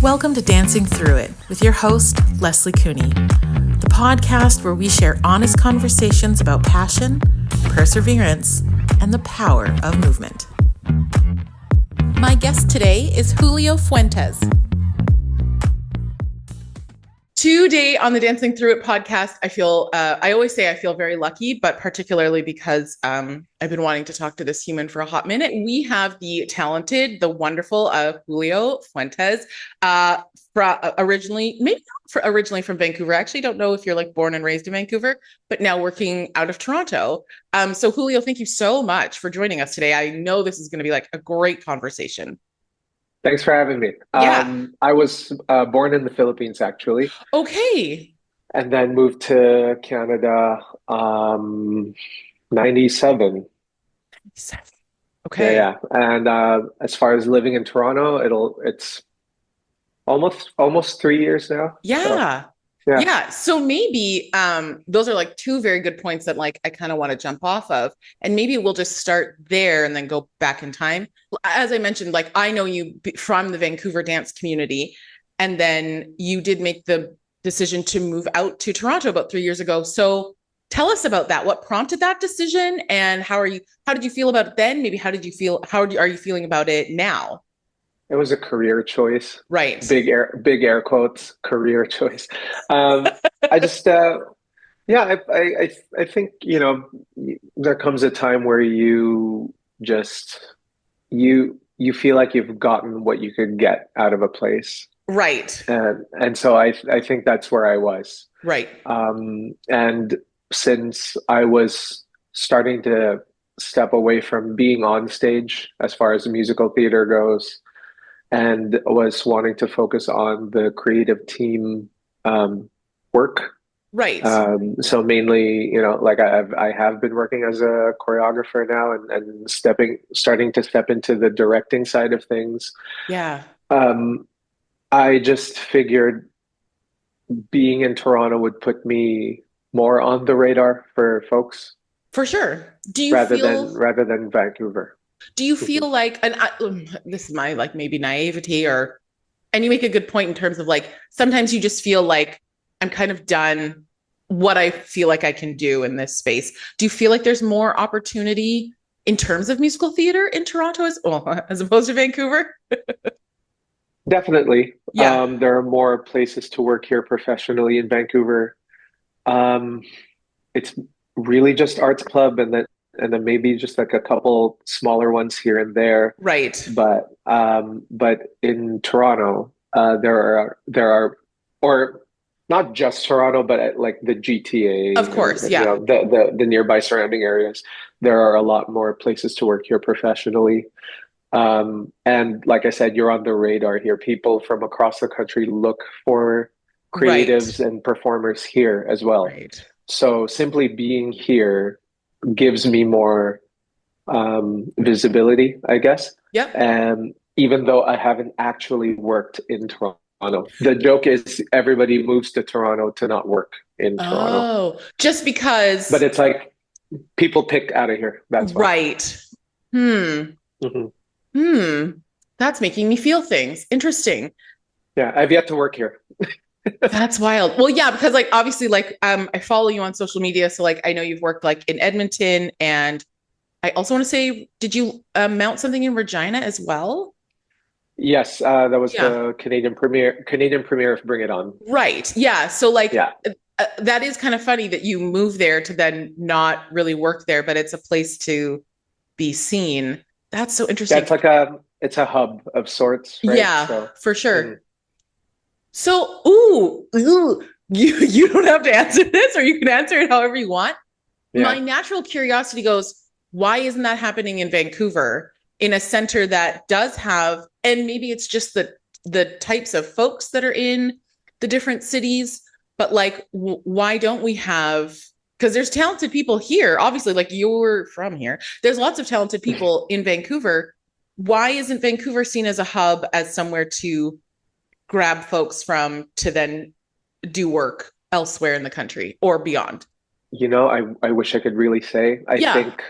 Welcome to Dancing Through It with your host, Lesliekuny, the podcast where we share honest conversations about passion, perseverance, and the power of movement. My guest today is Julio Fuentes. Today on the Dancing Through It podcast, I always say I feel very lucky, but particularly because I've been wanting to talk to this human for a hot minute. We have the talented, the wonderful Julio Fuentes, originally from Vancouver. I actually don't know if you're like born and raised in Vancouver, but now working out of Toronto. So Julio, thank you so much for joining us today. I know this is going to be like a great conversation. Thanks for having me. Yeah. I was born in the Philippines, actually, Okay. and then moved to Canada 97. Okay. Yeah. And as far as living in Toronto, it's almost 3 years now. Yeah. So, yeah. Yeah. So maybe those are like two very good points that like I kind of want to jump off of. And maybe we'll just start there and then go back in time. As I mentioned, like I know you from the Vancouver dance community, and then you did make the decision to move out to Toronto about 3 years ago. So tell us about that. What prompted that decision, and how did you feel about it then? Maybe are you feeling about it now? It was a career choice. Right. Big air quotes, career choice. I just yeah, I think, there comes a time where you feel like you've gotten what you could get out of a place. Right. And so I think that's where I was. Right. And since I was starting to step away from being on stage as far as musical theater goes, and was wanting to focus on the creative team work. Right. So mainly, like I have been working as a choreographer now, and starting to step into the directing side of things. Yeah. I just figured being in Toronto would put me more on the radar for folks. For sure. Rather than Vancouver. Do you feel like, and this is my like maybe naivety, and you make a good point in terms of like, sometimes you just feel like I'm kind of done what I feel like I can do in this space. Do you feel like there's more opportunity in terms of musical theater in Toronto as opposed to Vancouver? Definitely. Yeah. There are more places to work here professionally in Vancouver. It's really just Arts Club, and then maybe just like a couple smaller ones here and there. Right. But in Toronto, there are, or not just Toronto, but at like the GTA, Of course, yeah. The nearby surrounding areas, there are a lot more places to work here professionally. And like I said, you're on the radar here. People from across the country look for creatives and performers here as well. Right. So simply being here gives me more visibility, I guess. Yep. And even though I haven't actually worked in Toronto, the joke is everybody moves to Toronto to not work in Toronto. Oh, just because. But it's like people pick out of here. That's why. Right. That's making me feel things. Interesting. Yeah, I've yet to work here. That's wild. Well, yeah, because like obviously like I follow you on social media, so like I know you've worked like in Edmonton, and I also want to say, did you mount something in Regina as well? Yes, that was the Canadian premiere of Bring It On. Right. Yeah. So like that is kind of funny that you moved there to then not really work there, but it's a place to be seen. That's so interesting. That's like it's a hub of sorts, right? Yeah, so, for sure. So, you don't have to answer this, or you can answer it however you want. Yeah. My natural curiosity goes, why isn't that happening in Vancouver, in a center that does have, and maybe it's just the types of folks that are in the different cities, but like, why don't we have, because there's talented people here, obviously, like you're from here. There's lots of talented people in Vancouver. Why isn't Vancouver seen as a hub, as somewhere to grab folks from to then do work elsewhere in the country or beyond? I wish I could really say. I think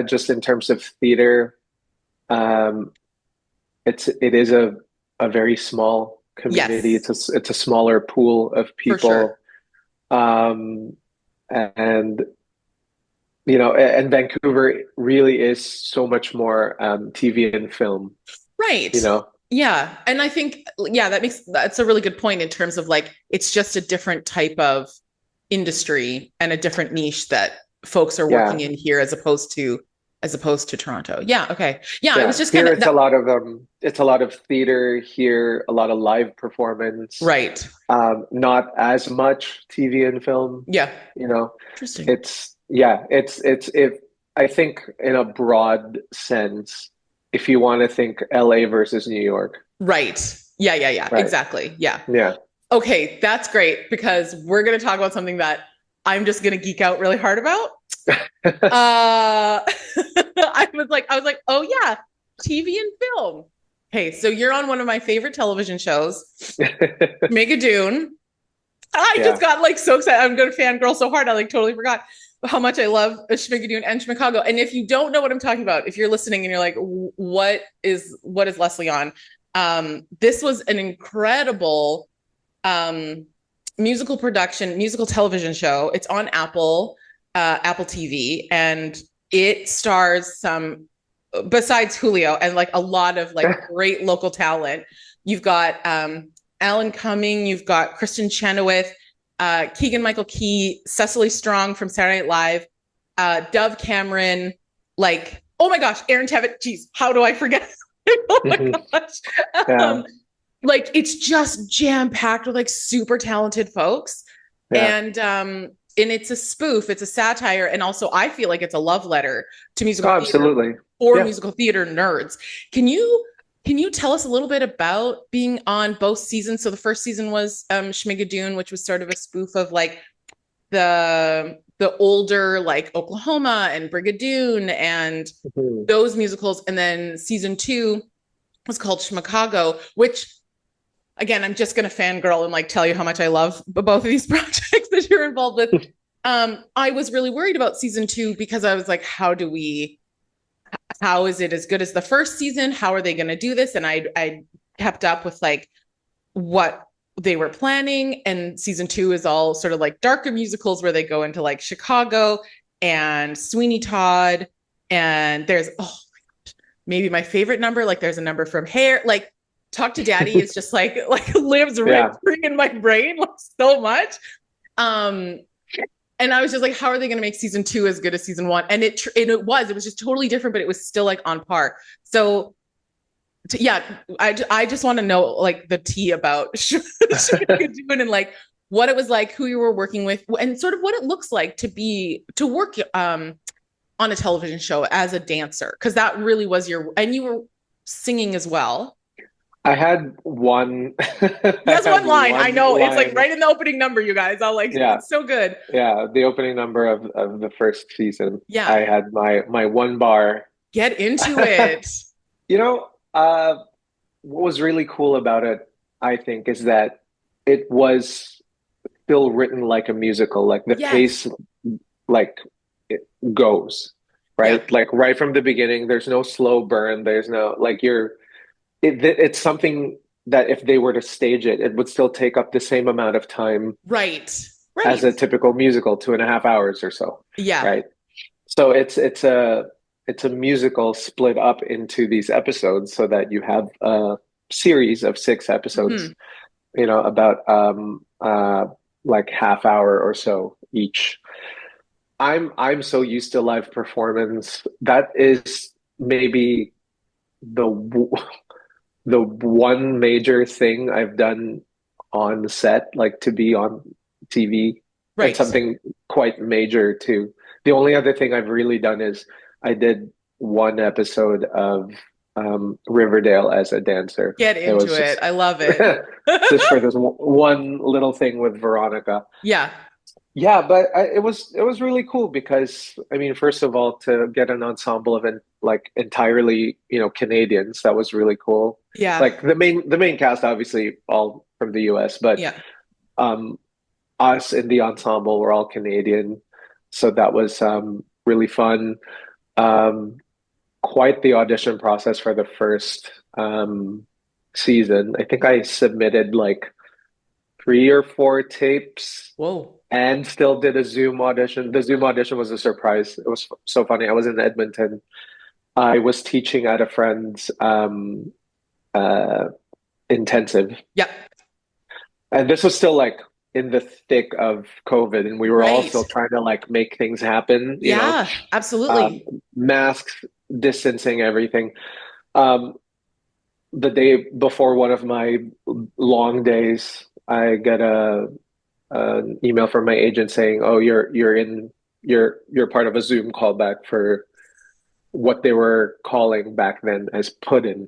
just in terms of theater, it is a very small community. Yes, It's a smaller pool of for sure. people. Um, and and Vancouver really is so much more TV and film, Right. you know. Yeah. And I think, yeah, that's a really good point in terms of like, it's just a different type of industry and a different niche that folks are working Yeah, in here as opposed to Toronto. Yeah. Okay. Yeah. It was yeah. just kind Here of that. it's a lot of theater here, a lot of live performance. Right. Not as much TV and film, Yeah. you know. Interesting. It's if I think in a broad sense, if you want to think LA versus New York, Right. Yeah. Yeah. Yeah. right? Exactly. Yeah. Yeah. Okay. That's great because we're going to talk about something that I'm just going to geek out really hard about. I was like, oh yeah, TV and film. Hey, so you're on one of my favorite television shows, Schmigadoon. I Yeah. just got like so excited. I'm going to fangirl so hard. I like totally forgot how much I love Schmigadoon and Chicago. And if you don't know what I'm talking about, if you're listening and you're like, what is Leslie on? This was an incredible um, musical production, musical television show. It's on Apple TV, and it stars some besides Julio and like a lot of like great local talent. You've got Alan Cumming, you've got Kristen Chenoweth, Keegan Michael Key, Cecily Strong from Saturday Night Live, Dove Cameron, like oh my gosh, Aaron Tevitt. Geez, how do I forget? Oh my gosh. Yeah. Um, like it's just jam packed with like super talented folks, Yeah. and it's a spoof, it's a satire, and also I feel like it's a love letter to Oh, musical theater absolutely. or Yeah. musical theater nerds. Can you tell us a little bit about being on both seasons? So the first season was Schmigadoon, which was sort of a spoof of like the older like Oklahoma and Brigadoon and Mhm. those musicals, and then season two was called Chicago, which again, I'm just going to fangirl and like tell you how much I love both of these projects that you're involved with. I was really worried about season two because I was like, how is it as good as the first season? How are they going to do this? And I kept up with like what they were planning. And season two is all sort of like darker musicals where they go into like Chicago and Sweeney Todd. And there's, oh, maybe my favorite number, like there's a number from Hair, like Talk to Daddy is just like lives rent Yeah. free in my brain like so much. Um, and I was just like, how are they going to make season two as good as season one? And it was just totally different, but it was still like on par. So yeah, I just want to know like the tea about Schmigadoon and like what it was like, who you were working with, and sort of what it looks like to work on a television show as a dancer, because that really was and you were singing as well. I had one He I has had one line. I one know it's like line. right in the opening number, you guys. I'll like Yeah. it's so good. Yeah. The opening number of the first season. I Yeah, had my one bar. get into it. You know, what was really cool about it, I think, is that it was still written like a musical. Like the Yes. pace, like it goes, Yeah. right? Like right from the beginning, there's no slow burn. There's no like it's something that if they were to stage it, it would still take up the same amount of time Right. as Right. a typical musical, 2.5 hours or so, Yeah. right? So it's a musical split up into these episodes so that you have a series of 6 episodes, Hmm. about like half hour or so each. I'm so used to live performance. That is maybe the the one major thing I've done on set, like to be on TV, and Right. something quite major too. The only other thing I've really done is I did one episode of Riverdale as a dancer. Get It into was it. just I love it. just for this one little thing with Veronica. Yeah. Yeah, but it was really cool because I mean, first of all, to get an ensemble of like entirely Canadians, that was really cool. Yeah. Like the main cast, obviously, all from the U.S., but Yeah. um, us in the ensemble were all Canadian, so that was really fun. Um, Quite the audition process for the first season, I think I submitted like 3 or 4 tapes Whoa. and still did a Zoom audition. The Zoom audition was a surprise. It was so funny. I was in Edmonton. I was teaching at a friend's uh, intensive, Yep. and this was still like in the thick of COVID, and we were all Right. still trying to like make things happen, Yeah, um, absolutely. masks, distancing, everything. Um, the day before one of my long days, I get an email from my agent saying, "Oh, you're part of a Zoom callback for what they were calling back then as put-in."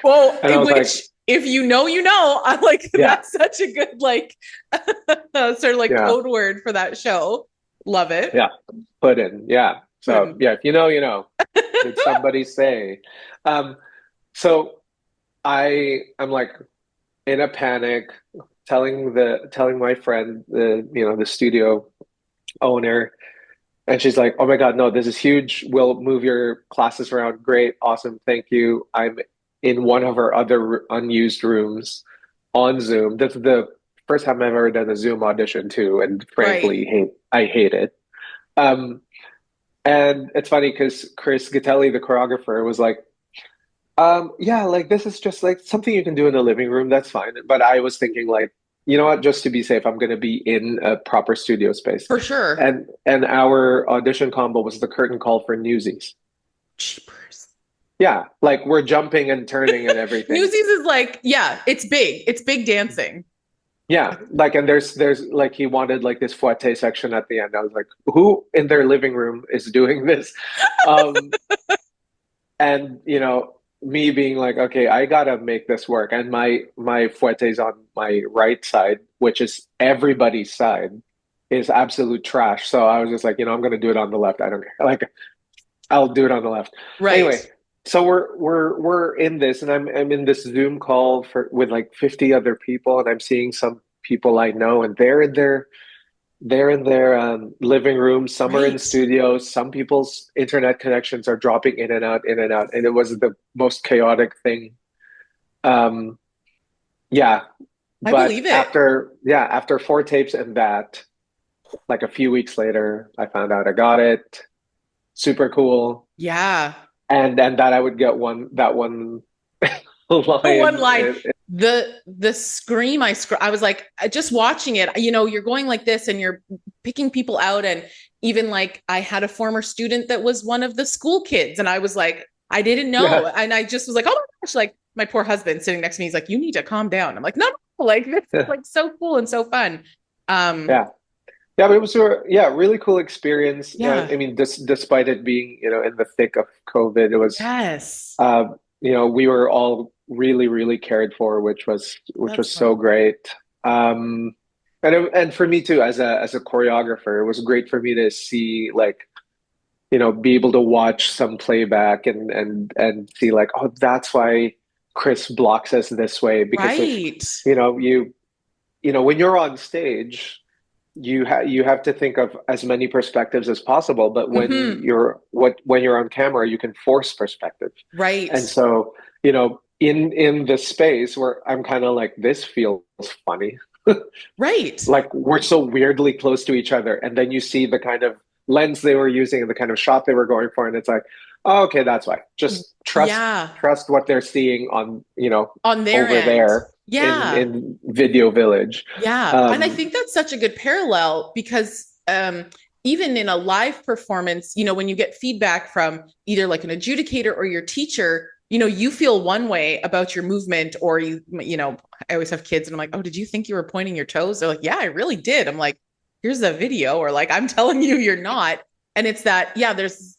Well, And I was like, which if you know, you know, I'm like, "Yeah, that's such a good like sort of like yeah, code word for that show. Love it. yeah, put-in, yeah." So Couldn't. yeah, if you know, you know. Did somebody say? Um, so I'm like in a panic, telling my friend, the studio owner. And she's like, "Oh my God, no, this is huge. We'll move your classes around. Great, awesome, thank you." I'm in one of our other unused rooms on Zoom. This is the first time I've ever done a Zoom audition too, and Right. frankly, I hate it. Um, and it's funny because Chris Gatelli, the choreographer, was like, yeah, like this is just like something you can do in the living room. That's fine." But I was thinking like, you know what, just to be safe, I'm going to be in a proper studio space. For sure. And our audition combo was the curtain call for Newsies. Cheapers. Yeah, like we're jumping and turning and everything. Newsies is like, yeah, it's big. It's big dancing. Yeah, like and there's like he wanted like this fouette section at the end. I was like, who in their living room is doing this? Um, and me being like, okay, I gotta make this work. And my fouette's on my right side, which is everybody's side, is absolute trash. So I was just like, I'm gonna do it on the left. I don't care. Like I'll do it on the left. Right. Anyway, so we're in this, and I'm in this Zoom call with like 50 other people, and I'm seeing some people I know, and they're in their living rooms. Some are in Right. studios. Some people's internet connections are dropping in and out, and it was the most chaotic thing. Um, yeah, I but believe it. after 4 tapes and that, like a few weeks later, I found out I got it. Super cool. Yeah. And that I would get one The one line. line. The scream I was like just watching it, you're going like this and you're picking people out, and even like I had a former student that was one of the school kids, and I was like, I didn't know, Yeah, and I just was like, oh my gosh, like my poor husband sitting next to me, he's like, you need to calm down. I'm like, no, no, like this is yeah, like so cool and so fun. yeah, yeah. But it was a really cool experience. Yeah. I mean, despite it being in the thick of COVID, it was Yes. uh, we were all really really cared for, which That's was so fun. great. And for me too, as a choreographer, it was great for me to see like be able to watch some playback and see like, oh, that's why Chris blocks us this way. Because if Right. when you're on stage, you have to think of as many perspectives as possible. But when Hmm. you're on camera, you can force perspective. Right. And so in this space where I'm kind of like, this feels funny. Right. Like we're so weirdly close to each other, and then you see the kind of lens they were using and the kind of shot they were going for, and it's like, oh, okay, that's why. Just trust Yeah. trust what they're seeing on On their over end. there in Yeah. Video Village. Yeah. And I um think that's such a good parallel because even in a live performance, when you get feedback from either like an adjudicator or your teacher, you feel one way about your movement, or I always have kids and I'm like, oh, did you think you were pointing your toes? They're like, yeah, I really did. I'm like, here's the video, or like, I'm telling you, you're not. And it's that, yeah, there's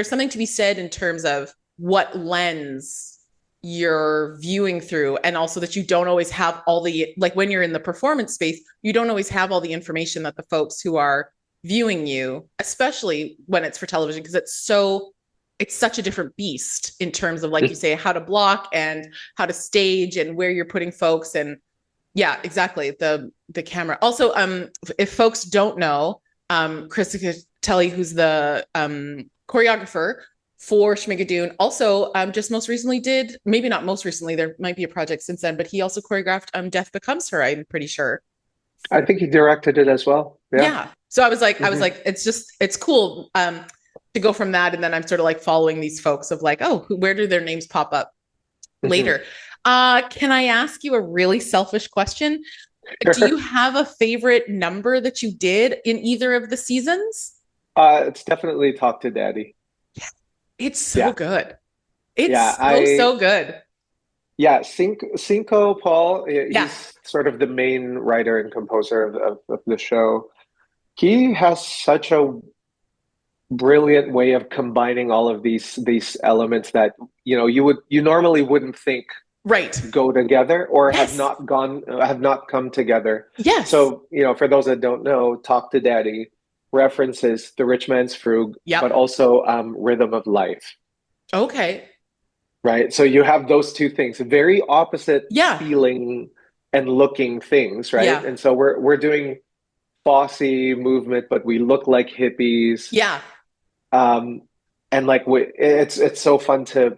something to be said in terms of what lens you're viewing through, and also that you don't always have all the, like when you're in the performance space, you don't always have all the information that the folks who are viewing you, especially when it's for television, because it's such a different beast in terms of, like you say, how to block and how to stage and where you're putting folks. And yeah, exactly, the camera also, if folks don't know, Chris Telly, who's the choreographer for Schmigadoon. Also, just most recently did, maybe not most recently, there might be a project since then, but he also choreographed Death Becomes Her, I'm pretty sure. I think he directed it as well. Yeah. Yeah. So I was Hmm. like, it's cool to go from that. And then I'm sort of like following these folks of like, oh, where do their names pop up Hmm. later? Can I ask you a really selfish question? Do you have a favorite number that you did in either of the seasons? It's definitely Talk to Daddy. It's so Yeah. good. Yeah. It's so, so good. Yeah, Cinco Paul, Yeah. he's sort of the main writer and composer of the show. He has such a brilliant way of combining all of these elements that you normally wouldn't think Right. go together or Yes. have not come together. Yes. So, for those that don't know, Talk to Daddy references The Rich Man's Frug, but Yep. also Rhythm of Life, Okay. right? So you have those two things, very opposite Yeah. feeling and looking things, right? Yeah. And so we're doing Fosse movement, but we look like hippies. Yeah. Um, and like it's so fun to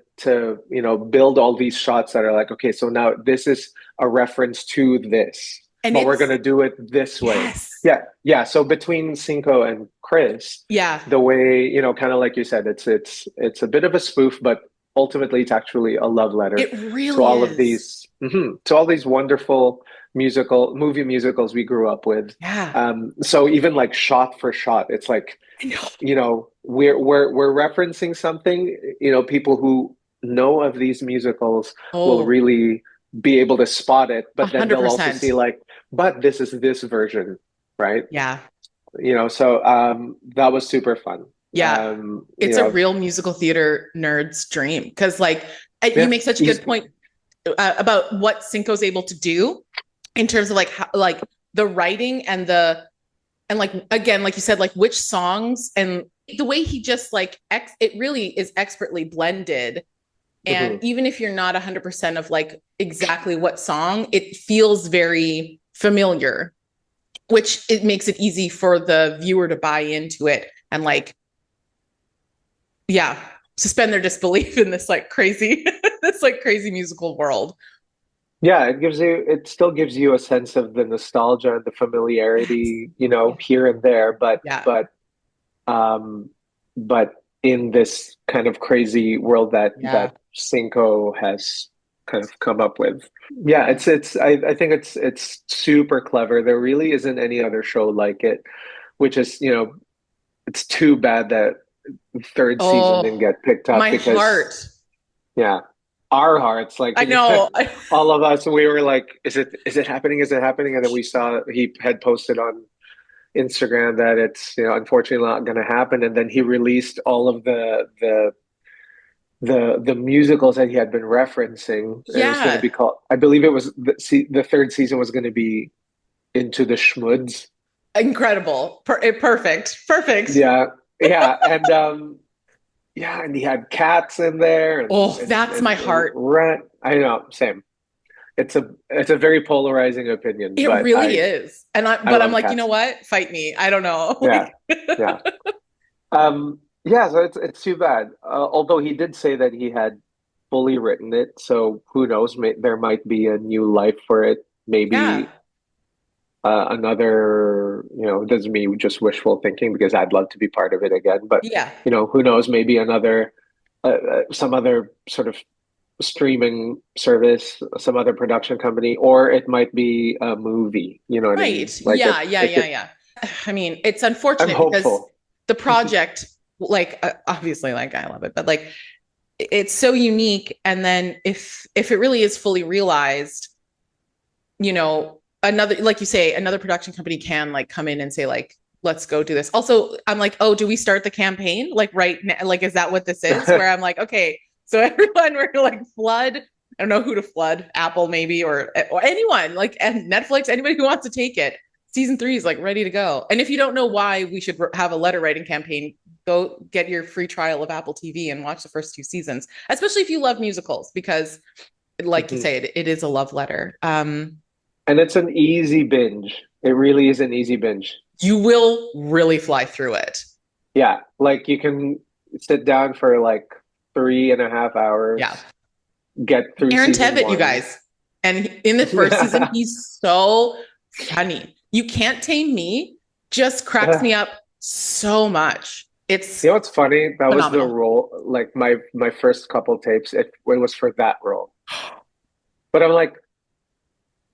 build all these shots that are like, okay, so now this is a reference to this, And but we're it's, gonna do it this way. yes. Yeah, yeah. So between Cinco and Chris, Yeah. the way, kind of like you said, it's a bit of a spoof, but ultimately it's actually a love letter It to really all of is. these to all these wonderful movie musicals we grew up with. Yeah. So even like shot for shot, it's like, I know. we're referencing something, people who know of these musicals will Oh, really be able to spot it, a but then hundred they'll also see percent. like, but this is this version, right? Yeah. So that was super fun. Yeah. Um, you It's a know, real musical theater nerd's dream because, like, you yeah, make such a he's good point about what Cinco's able to do in terms of like like the writing and and like again, like you said, like which songs and the way he just like it really is expertly blended. And mhm. even if you're not 100% of like exactly what song, it feels very familiar, which it makes it easy for the viewer to buy into it and like, yeah, suspend their disbelief in this like crazy, this like crazy musical world. Yeah, it still gives you a sense of the nostalgia and the Yes. familiarity, Yeah. here and there, Yeah. um, but in this kind of crazy world Yeah. that Cinco has kind of come up with. Yeah, I think it's super clever. There really isn't any other show like it, which is, it's too bad that third season didn't Oh, get picked up my because, heart. yeah, our hearts, like, I know. all of us, we were like, is it happening? Is it happening? And then we saw he had posted on Instagram that it's, unfortunately not going to happen. And then he released all of the musicals that he had been referencing. It was going to Yeah. be called, I believe it was the third season was going to be Into the Schmuds. Incredible. Perfect. Perfect. Yeah, yeah, and he had cats in there Oh, that's my and heart. rat. I know, same. It's a very polarizing opinion, It but really I is. I But I'm love like, you know cats. what? Fight me. I don't know. Yeah, Like, yeah. Yeah, so it's too bad. Although he did say that he had fully written it, so who knows? There might be a new life for it. yeah. Maybe another, this is me just wishful thinking because I'd love to be part of it again. But Yeah. who knows? Maybe another, some other sort of streaming service, some other production company, or it might be a movie. You know what I mean? Right. Like Yeah. Yeah. it Yeah. could. Yeah. I mean, it's I'm unfortunate because hopeful. the project, like, obviously, like, I love it, but like, it's so unique. And then if it really is fully realized, another, like you say, another production company can like come in and say like, let's go do this. Also, I'm like, oh, do we start the campaign like right now? Like, is that what this is? Where I'm like, okay, so everyone, we're like flood. I don't know who to flood, Apple maybe, or anyone like, and Netflix, anybody who wants to take it. Season 3 is like ready to go. And if you don't know why we should have a letter writing campaign, go get your free trial of Apple TV and watch the first 2 seasons, especially if you love musicals, because like you Mhm. say, it is a love letter. And it's an easy binge. It really is an easy binge. You will really fly through it. Yeah, like you can sit down for like 3.5 hours, Yeah. get through Aaron season Tevitt, you one. guys. And in the first season, he's so funny. You Can't Tame Me just cracks me up so much. It's You know what's funny? That was the phenomenal. role, like my first couple tapes, it was for that role. But I'm like,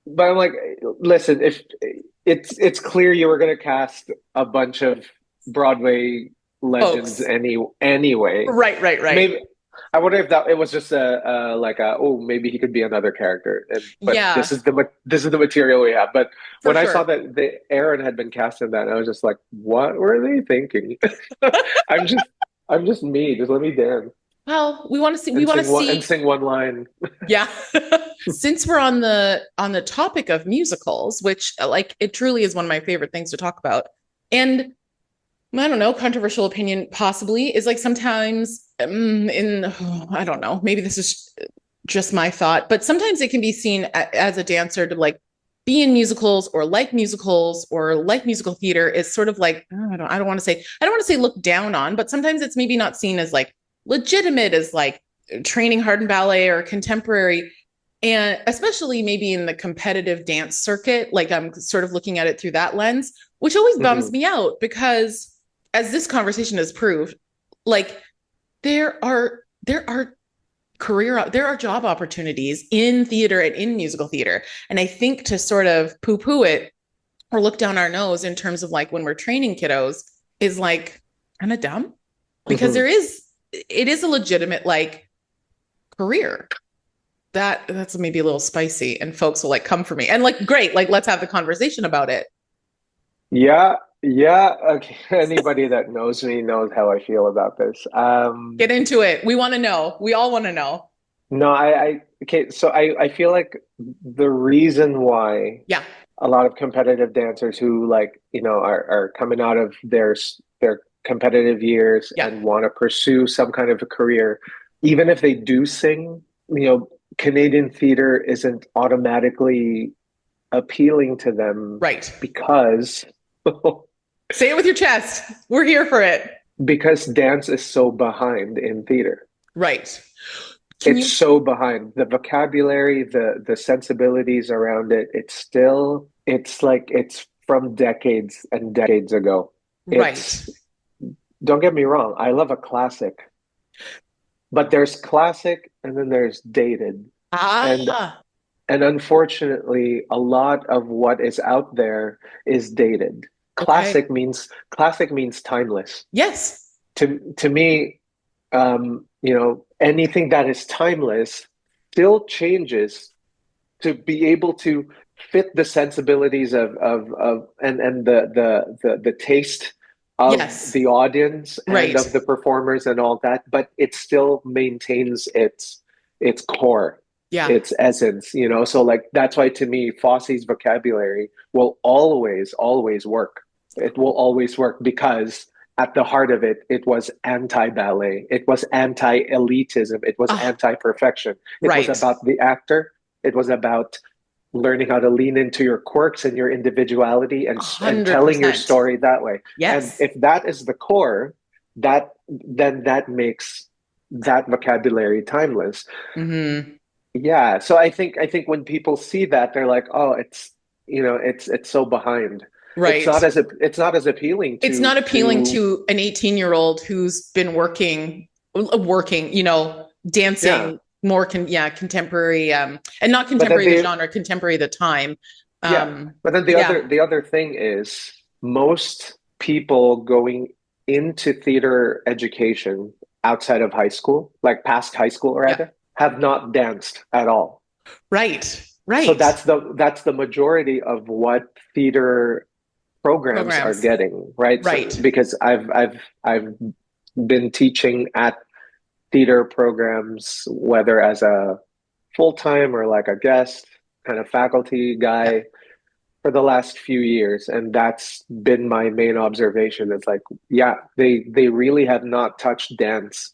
listen, if it's clear you were gonna cast a bunch of Broadway legends Folks. anyway. Right, right, right. Maybe I wonder if that it was just a like a oh maybe he could be another character. But Yeah, this is the material we have. But for when I saw sure. that the Aaron had been cast in that, I was just like, what were they thinking? I'm just I'm just me. Just let me dance Well, we and want to see. sing one line. Yeah. Since we're on the topic of musicals, which like it truly is one of my favorite things to talk about. And I don't know, controversial opinion possibly is like sometimes in I don't know, maybe this is just my thought, but sometimes it can be seen as a dancer to like be in musicals or like musical theater is sort of like I don't want to say look down on, but sometimes it's maybe not seen as like legitimate as like training hard in ballet or contemporary, and especially maybe in the competitive dance circuit, like I'm sort of looking at it through that lens, which always bums Mhm. me out because as this conversation has proved, like there are there are job opportunities in theater and in musical theater. And I think to sort of poo-poo it or look down our nose in terms of like when we're training kiddos is like kind of dumb because Mhm. it is a legitimate like career. That's maybe a little spicy and folks will like come for me. And like great, like let's have the conversation about it. Yeah, yeah. Okay. Anybody that knows me knows how I feel about this. Get into it. We want to know. We all want to know. No, okay, so I feel like the reason why Yeah. a lot of competitive dancers who like, are coming out of their competitive years Yeah. and want to pursue some kind of a career, even if they do sing, Canadian theater isn't automatically appealing to them Right. because Say it with your chest. We're here for it. because dance is so behind in theater. Right. Can It's you so behind. The vocabulary, the sensibilities around it, it's like it's from decades and decades ago. right. It's Don't get me wrong, I love a classic, but there's classic and then there's dated. And Ah, and unfortunately, a lot of what is out there is dated. okay. Classic means timeless. Yes. To me, anything that is timeless still changes to be able to fit the sensibilities of and the taste of Yes. the audience and Right. of the performers and all that, but it still maintains its core, Yeah. its essence, So like that's why to me, Fosse's vocabulary will always work. It will always work because at the heart of it, it was anti-ballet, it was anti-elitism, it was Oh, anti-perfection. It was right. about the actor. It was about learning how to lean into your quirks and your individuality A and hundred telling your percent. story that way. And Yes. if that is the core, then that makes that vocabulary timeless. Hmm. Yeah. So I think when people see that, they're like, oh, it's so behind. Right. It's not as appealing It's not appealing to to an 18-year-old who's been working, yeah. dancing more contemporary, and not But then contemporary the they genre, contemporary the time. Yeah. But then the Yeah. other thing is most people going into theater education outside of high school, like past high school Yeah. rather, have not danced at all. Right. So Right. that's the majority of what theater programs are Programs. getting, right? So Right. because I've been teaching at theater programs, whether as a full time or like a guest kind of faculty Yeah. guy for the last few years, and that's been my main observation. It's like, yeah, they really have not touched dance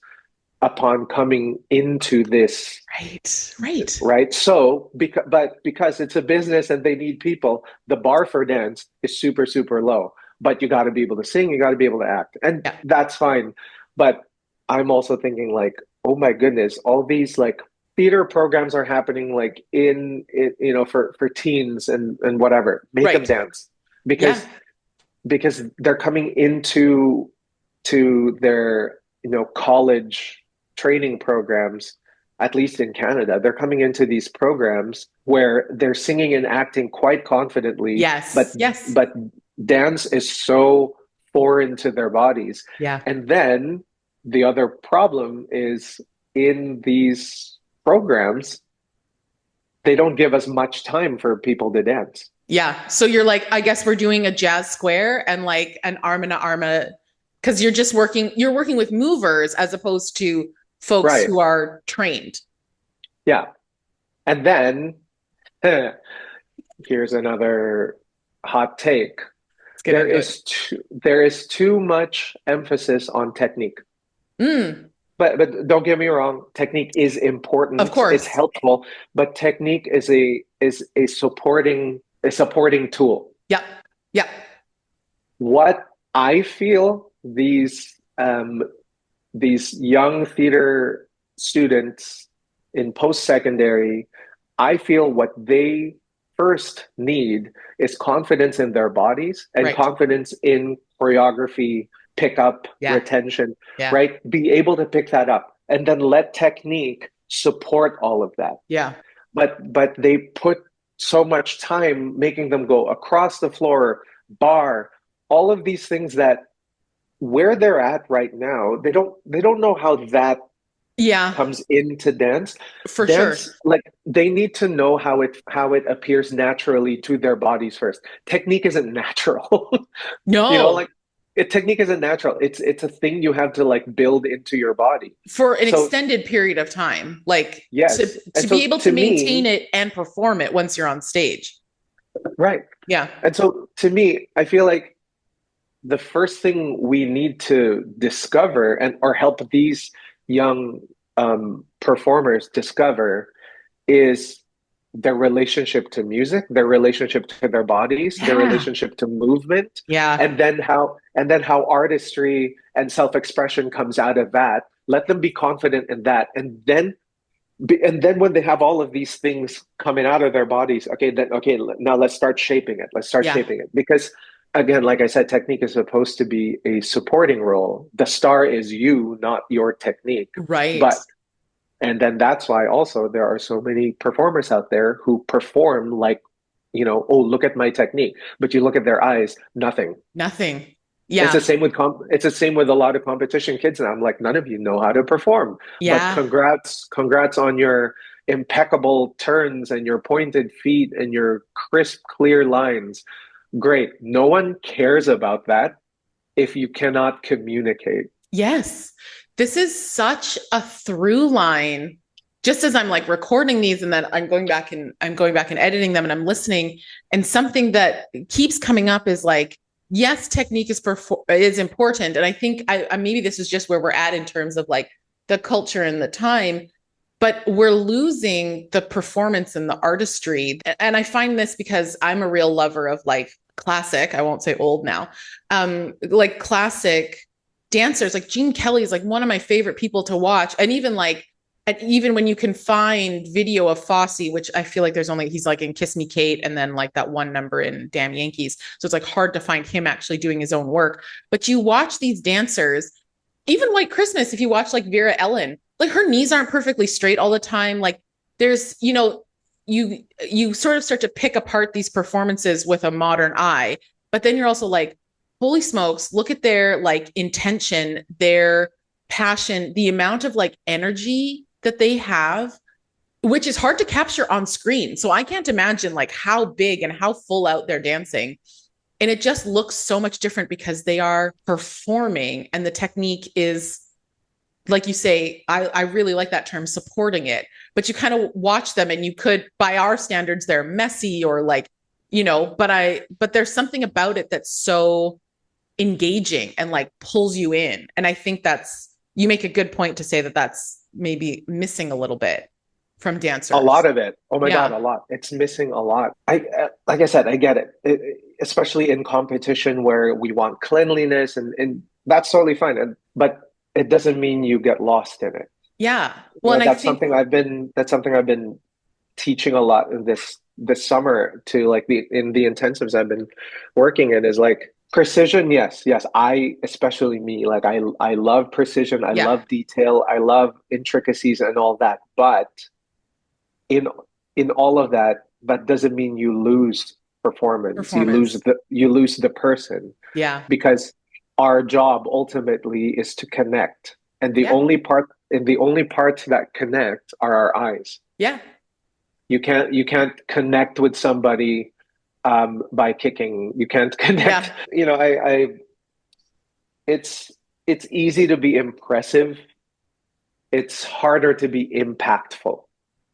upon coming into this, Right. Right. right? So because it's a business and they need people, the bar for dance is super super low, but you got to be able to sing, you got to be able to act, and Yeah. that's fine. But I'm also thinking like, oh my goodness, all these like theater programs are happening like in it, for teens and whatever. Make them Right. dance Yeah. because they're coming into to their college training programs, at least in Canada. They're coming into these programs where they're singing and acting quite confidently, but Yes. Yes. but dance is so foreign to their bodies. Yeah. And then the other problem is in these programs, they don't give us much time for people to dance. Yeah. So you're like, I guess we're doing a jazz square and like an arm in a arm, because you're working with movers as opposed to folks Right. who are trained. Yeah. And then here's another hot take. Let's get into it. There is too much emphasis on technique. Mm, But don't get me wrong, technique is of important. It's course. helpful, but technique is a supporting tool. Yeah. Yeah. What I feel these young theater students in post-secondary, I feel what they first need is confidence in their bodies and Right. confidence in choreography, pickup, Yeah. retention, Yeah. right? Be able to pick that up and then let technique support all of that. Yeah. But they put so much time making them go across the floor, bar, all of these things that where they're at right now, they don't know how that Yeah. comes into dance. For sure. Dance, like they need to know how it appears naturally to their bodies first. Technique isn't natural. No. Like technique isn't natural. It's a thing you have to like build into your body. For an So extended period of time, like to yes. to And be so able to to maintain me, it and perform it once you're on stage. right. Yeah. And so to me, I feel like the first thing we need to discover and or help these young performers discover is their relationship to music, their relationship to their bodies, their Yeah. relationship to movement, Yeah. and then how artistry and self-expression comes out of that. Let them be confident in that, and then when they have all of these things coming out of their bodies, okay, now let's start shaping it. Let's start Yeah. shaping it because again, like I said, technique is supposed to be a supporting role. The star is you, not your technique. Right. But and then that's why also there are so many performers out there who perform like, oh, look at my technique. But you look at their eyes, nothing. Nothing. It's the Yeah. same with it's the same with a lot of competition kids. And I'm like, none of you know how to perform. But Yeah. congrats on your impeccable turns and your pointed feet and your crisp, clear lines. Great. No one cares about that if you cannot communicate. Yes. This is such a through line. Just as I'm like recording these and then I'm going back and editing them and I'm listening, and something that keeps coming up is like, yes, technique is important. And I think maybe this is just where we're at in terms of like the culture and the time, but we're losing the performance and the artistry. And I find this because I'm a real lover of like classic, I won't say old now, like classic dancers. Like Gene Kelly is like one of my favorite people to watch. And even when you can find video of Fosse, which I feel like he's like in Kiss Me Kate and then like that one number in Damn Yankees. So it's like hard to find him actually doing his own work. But you watch these dancers, even White Christmas, if you watch like Vera Ellen, like her knees aren't perfectly straight all the time. Like there's, you sort of start to pick apart these performances with a modern eye, but then you're also like, holy smokes, look at their like intention, their passion, the amount of like energy that they have, which is hard to capture on screen. So I can't imagine like how big and how full out they're dancing. And it just looks so much different because they are performing and the technique is, like you say, I really like that term, supporting it. But you kind of watch them and you could, by our standards, they're messy or like, but there's something about it that's so engaging and like pulls you in. And I think you make a good point to say that that's maybe missing a little bit from dancers. A lot of it. Oh my Yeah. God, a lot. It's missing a lot. Like I said, I get it, especially in competition where we want cleanliness and that's totally fine. But it doesn't mean you get lost in it. Yeah. You Well, know, and I think, that's something I've been teaching a lot in this summer to like in the intensives I've been working in is like precision. Yes, I, especially me, like I love precision, I yeah, love detail, I love intricacies and all that. But in in all of that, that doesn't mean you lose performance. performance. You lose the person, Yeah. because our job ultimately is to connect. And Yeah. the only parts that connect are our eyes. Yeah. You can't connect with somebody by kicking. You can't connect. Yeah. You know, I it's it's easy to be impressive. It's harder to be impactful.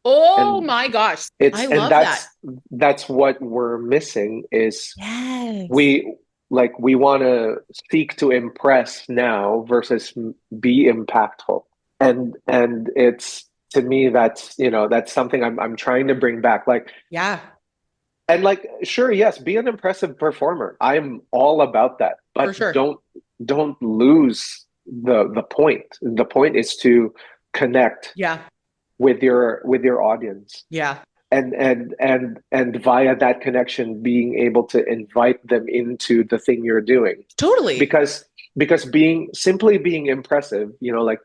Oh And my gosh. I and love that. that's what we're missing is Yes. we we want to seek to impress now versus be impactful. And it's, to me, that's, you know, that's something I'm trying to bring back. Like, Yeah, and like, sure, yes, be an impressive performer. I'm all about that. for But sure. don't lose the point. The point is to connect Yeah. with your audience, Yeah. and via that connection being able to invite them into the thing you're doing. Totally. Because simply being impressive, you know, like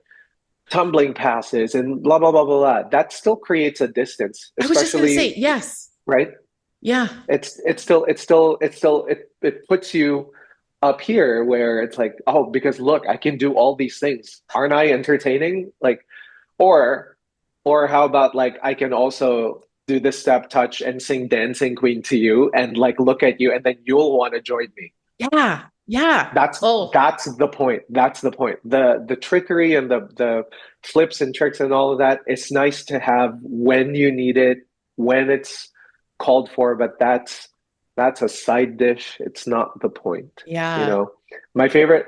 tumbling passes and blah blah blah blah blah, that still creates a distance, I was just going to especially, say, yes. right? Yeah. It puts you up here where it's like, oh, because look, I can do all these things, aren't I entertaining? Like, or how about, like, I can also do the step touch and sing Dancing Queen to you and like look at you, and then you'll want to join me. Yeah. Yeah. Oh, That's the point. That's the point. The trickery and the flips and tricks and all of that, it's nice to have when you need it, when it's called for, but that's a side dish. It's not the point. You yeah. know, my favorite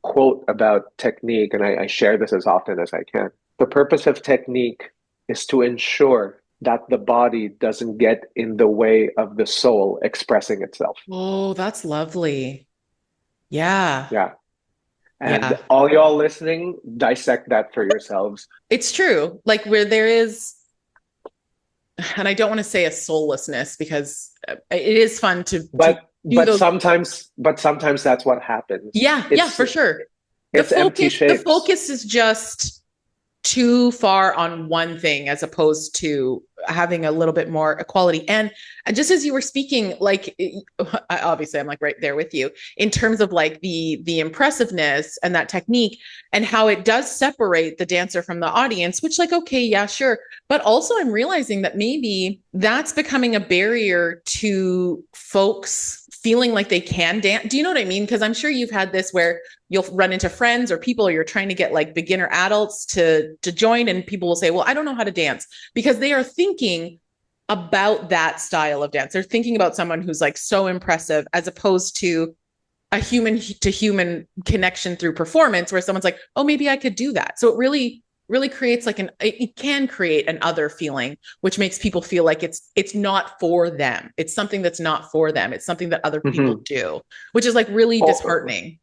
quote about technique, and I share this as often as I can. The purpose of technique is to ensure that the body doesn't get in the way of the soul expressing itself. Oh, that's lovely. Yeah. Yeah. And Yeah. all y'all listening, dissect that for yourselves. It's true. Like where there is, and I don't want to say a soullessness because it is fun to do those. But sometimes that's what happens. Yeah. Yeah, for sure. It's empty The shapes. focus is just too far on one thing as opposed to having a little bit more equality. And just as you were speaking, like obviously I'm like right there with you in terms of like the impressiveness and that technique and how it does separate the dancer from the audience, which like, okay, yeah, sure. But also I'm realizing that maybe that's becoming a barrier to folks feeling like they can dance. Do you know what I mean? Because I'm sure you've had this where you'll run into friends or people, or you're trying to get like beginner adults to join, and people will say, well, I don't know how to dance, because they are thinking about that style of dance. They're thinking about someone who's like so impressive as opposed to a human to human connection through performance where someone's like, oh, maybe I could do that. So it really creates like it can create an other feeling, which makes people feel like it's not for them. It's something that's not for them. It's something that other people Mm-hmm. do, which is like really Or, disheartening.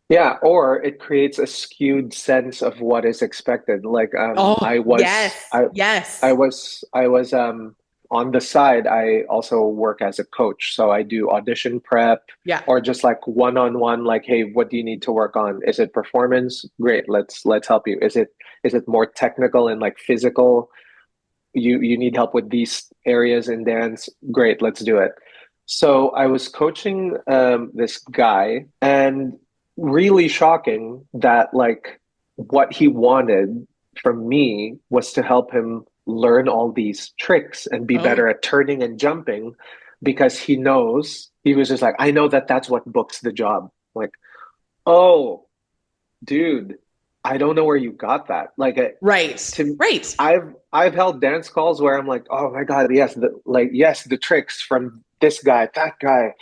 yeah, or it creates a skewed sense of what is expected. Like, Oh, yes. Yes. I was on the side. I also work as a coach, so I do audition prep, Yeah. or just like one-on-one. Like, hey, what do you need to work on? Is it performance? Great, let's help you. Is it more technical and like physical? You need help with these areas in dance? Great, let's do it. So I was coaching this guy, and really shocking that like what he wanted from me was to help him learn all these tricks and be better Oh, at turning and jumping, because he was just like, I know that that's what books the job. Like, oh, dude, I don't know where you got that. Like, right. to Right. I've held dance calls where I'm like, oh my God, yes, yes, the tricks from this guy, that guy,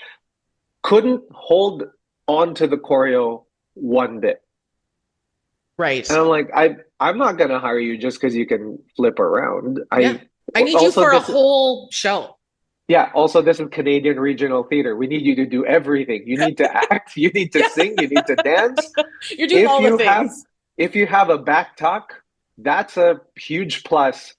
couldn't hold on to the choreo one bit. And Right. I'm like, I'm not gonna hire you just because you can flip around. Yeah. I I need you also for a this whole show. Yeah, also this is Canadian regional theater. We need you to do everything. You need to act, you need to Yeah. sing, you need to dance. You're doing If all the you have things. if you have a back talk, that's a huge plus.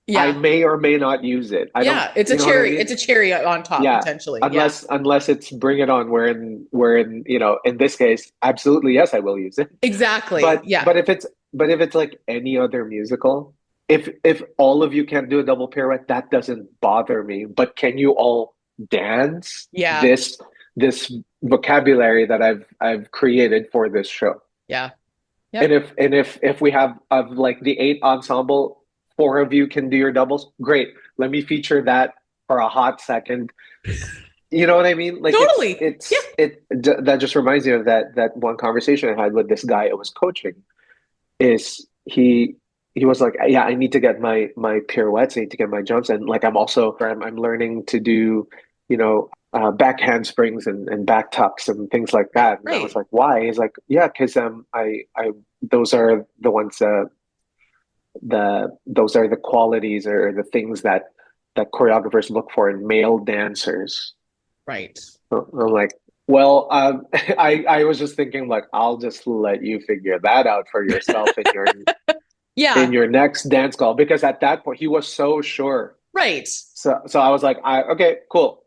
I Yeah. may or may not use it. I don't, Yeah. It's a you know what I cherry. mean? It's a cherry on top, Yeah. potentially. Yeah. Unless it's bring it on, wherein, in this case, absolutely yes, I will use it. Exactly. But Yeah. but if it's like any other musical, if all of you can do a double pirouette, that doesn't bother me. But can you all dance Yeah. this vocabulary that I've created for this show? Yeah. And Yep. if we have of like the eight ensemble, four of you can do your doubles, great. Let me feature that for a hot second. You know what I mean? Like Totally. Yeah. that just reminds me of that one conversation I had with this guy I was coaching. Is he was like, yeah, I need to get my pirouettes, I need to get my jumps, and like I'm learning to do, back handsprings and back tucks and things like Right. that. And I was Right. like, why? He's like, yeah, because I those are the ones those are the qualities or the things that choreographers look for in male dancers. Right. So I'm like, well, I was just thinking like I'll just let you figure that out for yourself in Yeah. your next dance call, because at that point he was so sure. Right. So I was like, okay, cool.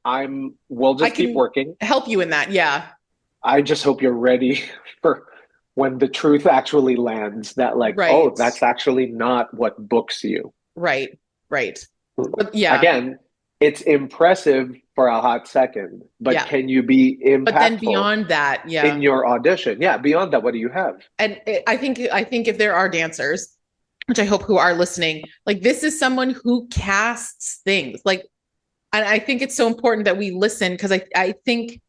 We'll I just keep can working. help you in that. Yeah. I just hope you're ready for when the truth actually lands that like, oh, Right. that's actually not what books you. Right. Right. But yeah. Again, it's impressive for a hot second, but Yeah. can you be But then impactful beyond that, in yeah. your audition? Yeah, beyond that, what do you have? And I think if there are dancers, which I hope who are listening, like this is someone who casts things. Like, and I think it's so important that we listen because I think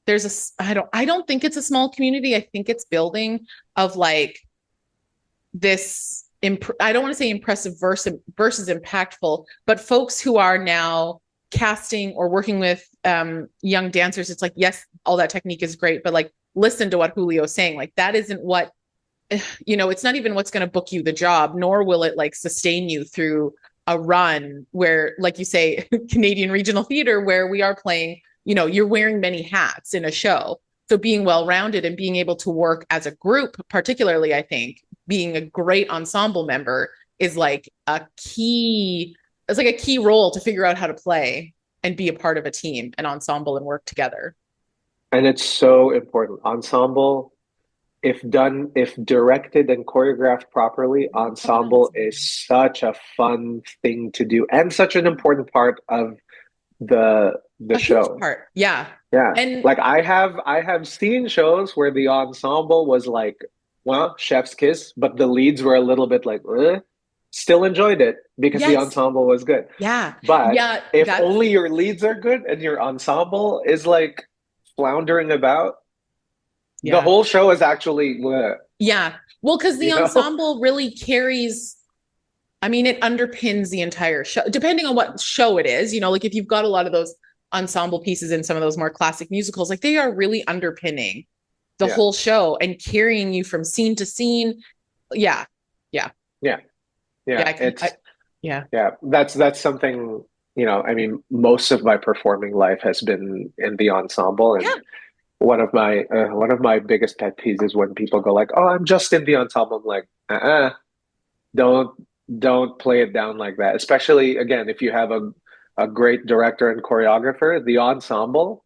there's I don't think it's a small community. I think it's building of like this I don't want to say impressive versus impactful, but folks who are now casting or working with young dancers, it's like, yes, all that technique is great, but like listen to what Julio's saying. Like that isn't what it's not even what's going to book you the job, nor will it like sustain you through a run where, like you say, Canadian regional theater, where we are playing, you're wearing many hats in a show. So being well-rounded and being able to work as a group, particularly, I think being a great ensemble member is like it's like a key role to figure out how to play and be a part of a team, an ensemble, and work together. And it's so important. Ensemble, if directed and choreographed properly, ensemble is such a fun thing to do and such an important part of the A huge show. part. Yeah. Yeah. And Like I have seen shows where the ensemble was like, well, chef's kiss, but the leads were a little bit like, still enjoyed it because the yes, ensemble was good. yeah. But Yeah, if that's only your leads are good and your ensemble is like floundering about, the yeah. whole show is actually, Yeah. Well, because the you know? ensemble really carries, I mean, it underpins the entire show, depending on what show it is. Like if you've got a lot of those ensemble pieces in some of those more classic musicals, like they are really underpinning the Yeah. whole show and carrying you from scene to scene. Yeah. Yeah. Yeah. Yeah. Yeah. Yeah. Yeah. That's something, I mean, most of my performing life has been in the ensemble. And Yeah. one of my biggest pet peeves is when people go like, "Oh, I'm just in the ensemble." I'm like, don't don't play it down like that. Especially again, if you have a great director and choreographer, the ensemble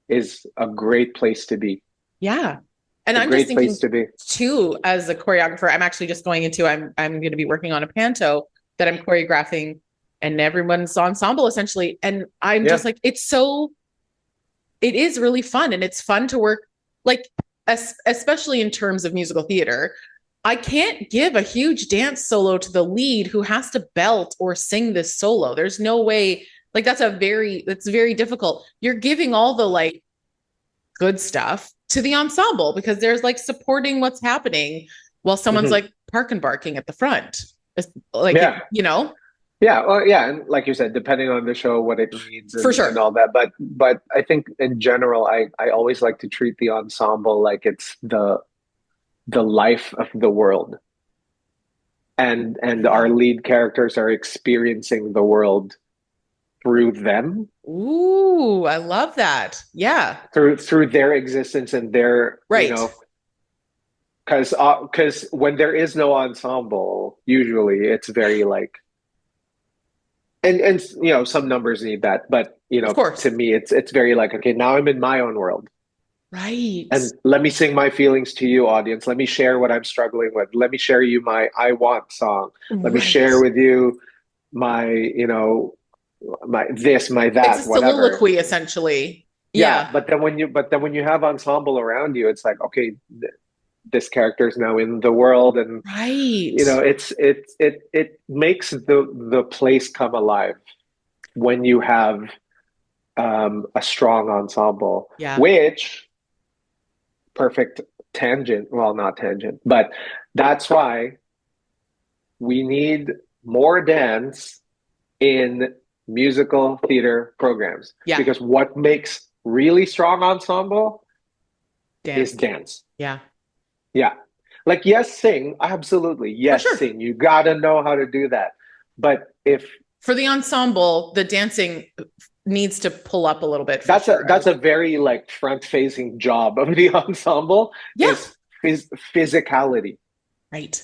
is a great place to be. Yeah. And A I'm just great place thinking to be. too, as a choreographer, I'm actually just going into I'm going to be working on a panto that I'm choreographing and everyone's ensemble essentially. And I'm Yeah. just like, it is really fun and it's fun to work like especially in terms of musical theater. I can't give a huge dance solo to the lead who has to belt or sing this solo. There's no way, like that's very difficult. You're giving all the like good stuff to the ensemble because there's like supporting what's happening while someone's Mhm. like park and barking at the front. It's like Yeah. Yeah, well, yeah, and like you said, depending on the show, what it needs for and sure. all that. But I think in general, I always like to treat the ensemble like it's the life of the world, and our Yeah. lead characters are experiencing the world through them, Ooh, I love that. Yeah. through their existence and their, Right. because when there is no ensemble, usually it's very like, and some numbers need that, but Of to course. me it's very like, okay, now I'm in my own world, Right. and let me sing my feelings to you, audience. Let me share what I'm struggling with. Let me share you my I Want song. Let me Right. share with you my, my this, my It's a that, whatever. soliloquy essentially. Yeah, Yeah. but then when you have ensemble around you, it's like, okay, this character is now in the world, and Right. it makes the place come alive when you have a strong ensemble, Yeah. which perfect tangent, well, not tangent, but that's why we need more dance in musical theater programs, Yeah. because what makes really strong ensemble is Dance. dance. Yeah. Yeah. Like, yes, sing, absolutely. For Yes, sure. sing. You got to know how to do that. But if For the ensemble, the dancing needs to pull up a little bit for that's a sure. I that's would a agree. very like front-facing job of the ensemble, Yeah. is physicality, Right.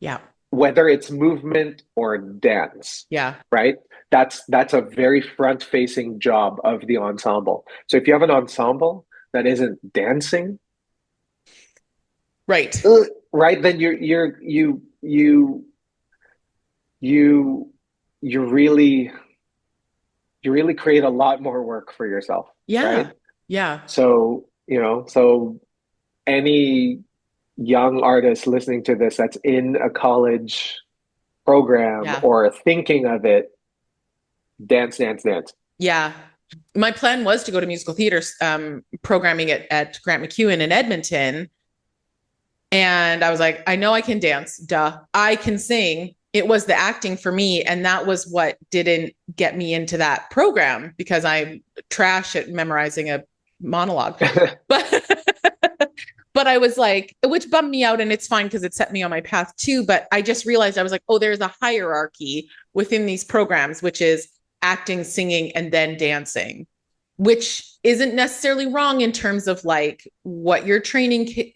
Yeah. whether it's movement or dance, Yeah. right? That's a very front-facing job of the ensemble. So if you have an ensemble that isn't dancing, Right. right, then you you really you really create a lot more work for yourself, right? Yeah. Yeah. So, any young artist listening to this that's in a college program Yeah. or thinking of it, dance, dance, dance. Yeah. My plan was to go to musical theater programming at Grant McEwen in Edmonton. And I was like, I know I can dance. Duh. I can sing. It was the acting for me. And that was what didn't get me into that program because I'm trash at memorizing a monologue. But but I was like, which bummed me out, and it's fine because it set me on my path too. But I just realized I was like, oh, there's a hierarchy within these programs, which is acting, singing, and then dancing, which isn't necessarily wrong in terms of like what you're training,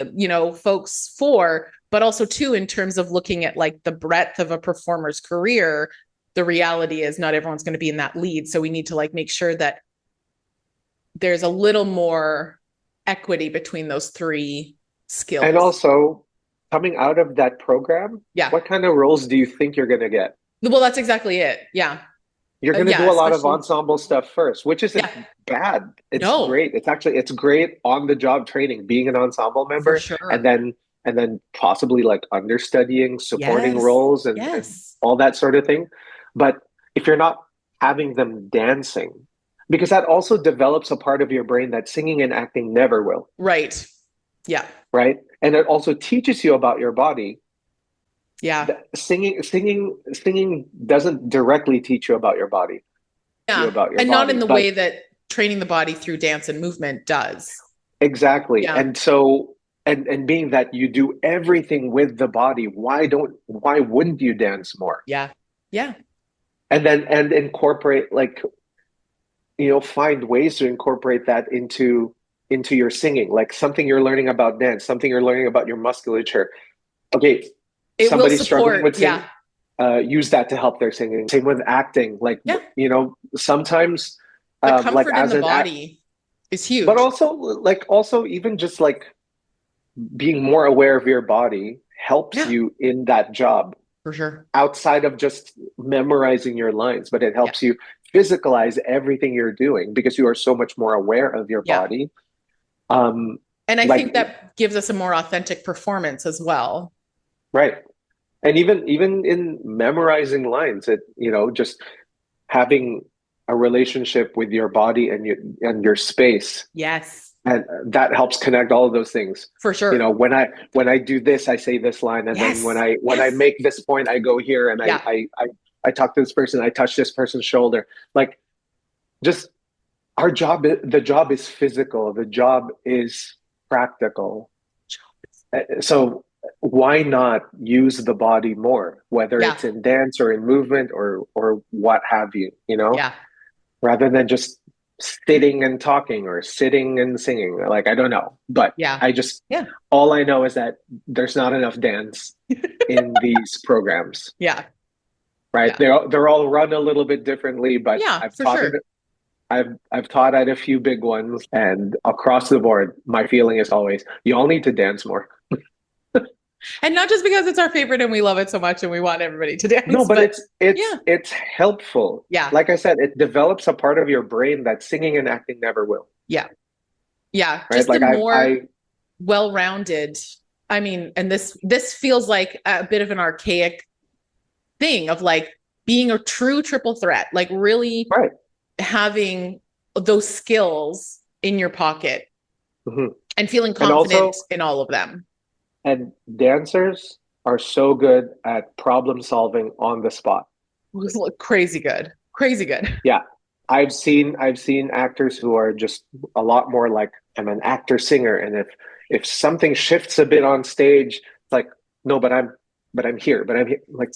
folks for, but also too in terms of looking at like the breadth of a performer's career. The reality is not everyone's going to be in that lead, so we need to like make sure that there's a little more equity between those three And skills. also, coming out of that program, Yeah. what kind of roles do you think you're going to get? Well, that's exactly it. Yeah. You're going to Yeah. do a lot of Especially, ensemble stuff first, which isn't yeah. bad. It's No, great. It's great on the job training, being an ensemble for member, and sure. then possibly like understudying, supporting Yes. roles, and Yes. all that sort of thing. But if you're not having them dancing, because that also develops a part of your brain that singing and acting never will, Right. Yeah. right? And it also teaches you about your body. Yeah. Singing doesn't directly teach you about your body, you Yeah. about your And not in body, the but way that training the body through dance and movement does. exactly. Yeah. And so, and being that you do everything with the body, why wouldn't you dance more? Yeah. Yeah. And incorporate, like, find ways to incorporate that into your singing, like something you're learning about dance, something you're learning about your musculature. Okay, It will somebody's struggling support. with singing, Yeah. use that to help their singing. Same with acting. Like, Yeah. sometimes, The like comfort in as the an act, body is but huge. also even just like being more aware of your body helps Yeah. you in that job, For sure. outside of just memorizing your lines, but it Yeah. helps you physicalize everything you're doing because you are so much more aware of your Yeah. body. Um, And I like, think that gives us a more authentic performance as well. right. And even in memorizing lines, just having a relationship with your body and your space, Yes. and that helps connect all of those things. For sure. When I do this, I say this line, and then when Yes. I Yes. make this point, I go here, and I Yeah. I I, I talk to this person, I touch this person's shoulder. Like, just the job is physical, the job is practical. So why not use the body more, whether Yeah. it's in dance or in movement or what have you, Yeah. rather than just sitting and talking or sitting and singing. Like, I don't know, but Yeah. all I know is that there's not enough dance in these programs. Yeah. Right. Yeah. They're all run a little bit differently, but Yeah, I've for taught sure. it. I've taught at a few big ones, and across the board, my feeling is always you all need to dance more. And not just because it's our favorite and we love it so much and we want everybody to No, dance, but but it's yeah. it's helpful. Yeah. Like I said, it develops a part of your brain that singing and acting never will. Yeah. Yeah. Right? Just a Like more I well-rounded, I mean, and this feels like a bit of an archaic thing of like being a true triple threat, like really right. having those skills in your pocket Mhm. and feeling And confident also, in all of them. and dancers are so good at problem solving on the spot. Crazy good. Crazy good. Yeah. I've seen actors who are just a lot more like I'm an actor singer, and if something shifts a bit on stage, it's like no, but I'm here, like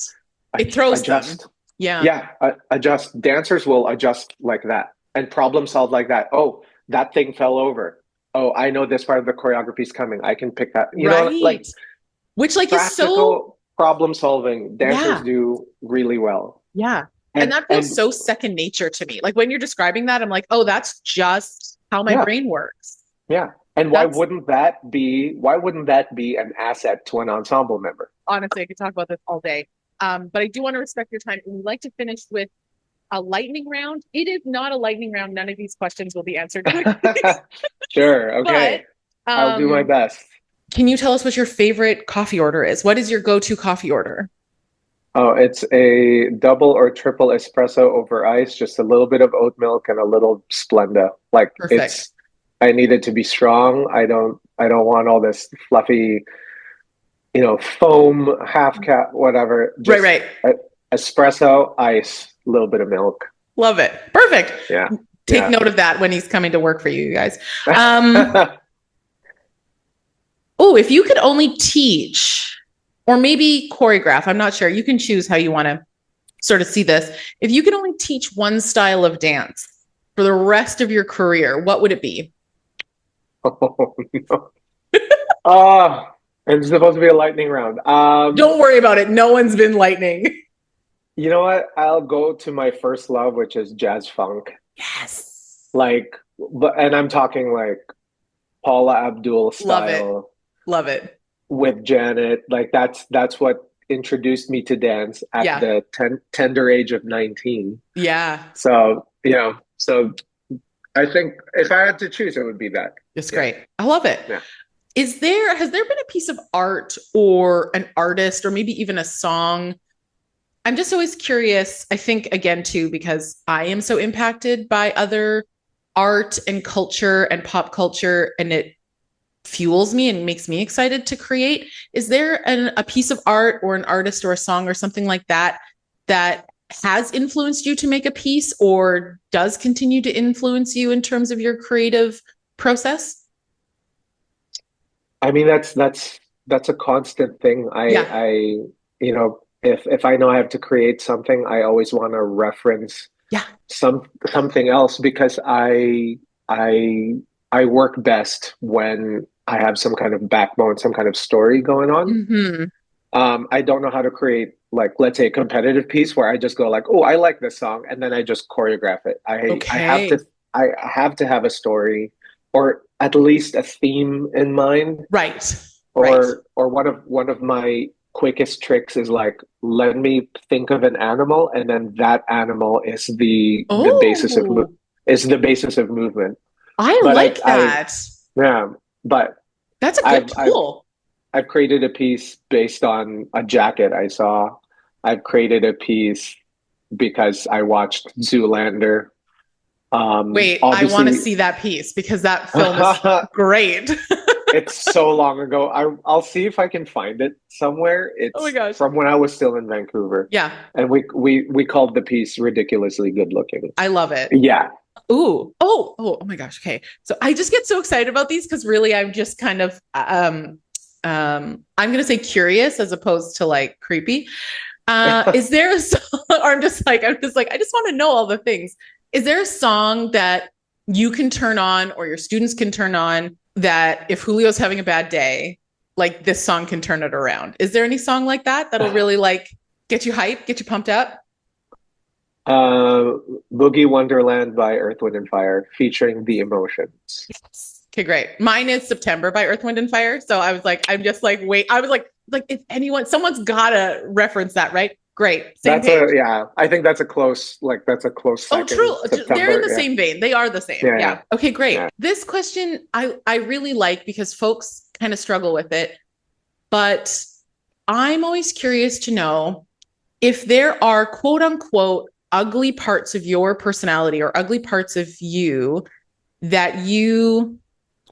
It throws them. adjust. Yeah. Yeah, adjust. Dancers will adjust like that and problem solve like that. Oh, that thing fell over. Oh, I know this part of the choreography is coming. I can pick that. You know, like Right. Which like is so, practical problem solving. Dancers yeah. do really well. Yeah. And that feels so second nature to me. Like when you're describing that, I'm like, oh, that's just how my yeah, brain works. yeah. And That's why wouldn't that be an asset to an ensemble member? honestly, I could talk about this all day. But I do want to respect your time. And we'd like to finish with a lightning round. It is not a lightning round. None of these questions will be answered quickly. Sure. Okay. But I'll do my best. can you tell us what your favorite coffee order is? What is your go-to coffee order? Oh, it's a double or triple espresso over ice, just a little bit of oat milk and a little Splenda. Like Perfect. I need it to be strong. I don't want all this fluffy, foam, half cap, whatever. Right, Just right. espresso, ice, a little bit of milk. Love it. Perfect. Yeah. Take Yeah. note of that when he's coming to work for you guys. Oh, if you could only teach or maybe choreograph, I'm not sure. You can choose how you want to sort of see this. If you could only teach one style of dance for the rest of your career, what would it be? Oh, no. It's supposed to be a lightning round. Don't worry about it. No one's been lightning. You know what? I'll go to my first love, which is jazz funk. Yes. And I'm talking like Paula Abdul style. Love it. With Janet. Like that's what introduced me to dance at the tender age of 19. Yeah. So, so I think if I had to choose, it would be that. It's great. I love it. Yeah. Has there been a piece of art or an artist or maybe even a song? I'm just always curious. I think again too, because I am so impacted by other art and culture and pop culture, and it fuels me and makes me excited to create. Is there a piece of art or an artist or a song or something like that that has influenced you to make a piece or does continue to influence you in terms of your creative process? I mean, that's a constant thing. If I know I have to create something, I always want to reference something else because I work best when I have some kind of backbone, some kind of story going on. Mm-hmm. I don't know how to create, like, let's say a competitive piece where I just go like, oh, I like this song, and then I just choreograph it. I have to have a story or at least a theme in mind. Right. Or one of my quickest tricks is like, let me think of an animal, and then that animal is the basis of movement. I like that. Yeah, but that's a good tool. I've created a piece based on a jacket I saw. I've created a piece because I watched Zoolander. Wait, I want to see that piece because that film is great. It's so long ago. I'll see if I can find it somewhere. It's from when I was still in Vancouver. Yeah. And we called the piece Ridiculously Good Looking. I love it. Yeah. Ooh. Oh my gosh. Okay. So I just get so excited about these because really I'm just kind of I'm gonna say curious as opposed to like creepy. Is there a song or I just want to know all the things. Is there a song that you can turn on or your students can turn on that if Julio's having a bad day, like this song can turn it around? Is there any song like that that'll really like get you hyped, get you pumped up? Uh, Boogie Wonderland by Earth, Wind and Fire, featuring the emotions. Yes. Okay, great. Mine is September by Earth, Wind and Fire. So I was like, I'm just like, wait, I was like if anyone, someone's gotta reference that, right? Great. Same That's page. yeah. I think that's a close Oh, second. true. They're in September, the yeah, same vein. They are the same. yeah, Yeah. yeah, Okay, great. yeah. This question I really like because folks kind of struggle with it, but I'm always curious to know if there are quote unquote ugly parts of your personality or ugly parts of you that you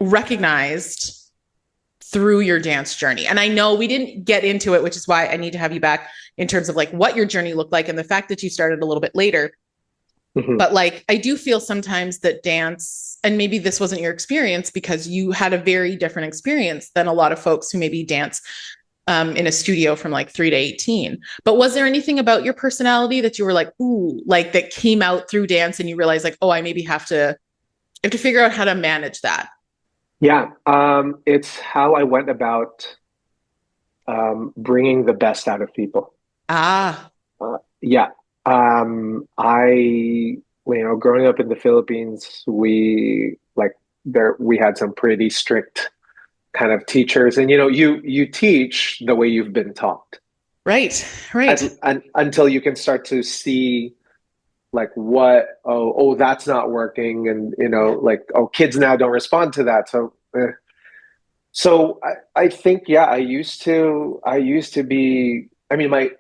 recognized through your dance journey. And I know we didn't get into it, which is why I need to have you back in terms of like what your journey looked like and the fact that you started a little bit later. Mhm. But like, I do feel sometimes that dance, and maybe this wasn't your experience because you had a very different experience than a lot of folks who maybe dance in a studio from like 3 to 18. But was there anything about your personality that you were like, ooh, like that came out through dance and you realized like, oh, I maybe have to figure out how to manage that? Yeah, it's how I went about bringing the best out of people. Ah, Yeah, growing up in the Philippines, we like there we had some pretty strict kind of teachers, and you teach the way you've been taught, right, right. and until you can start to see like what that's not working, and Yeah. like kids now don't respond to that, so. So I think yeah I used to be I mean my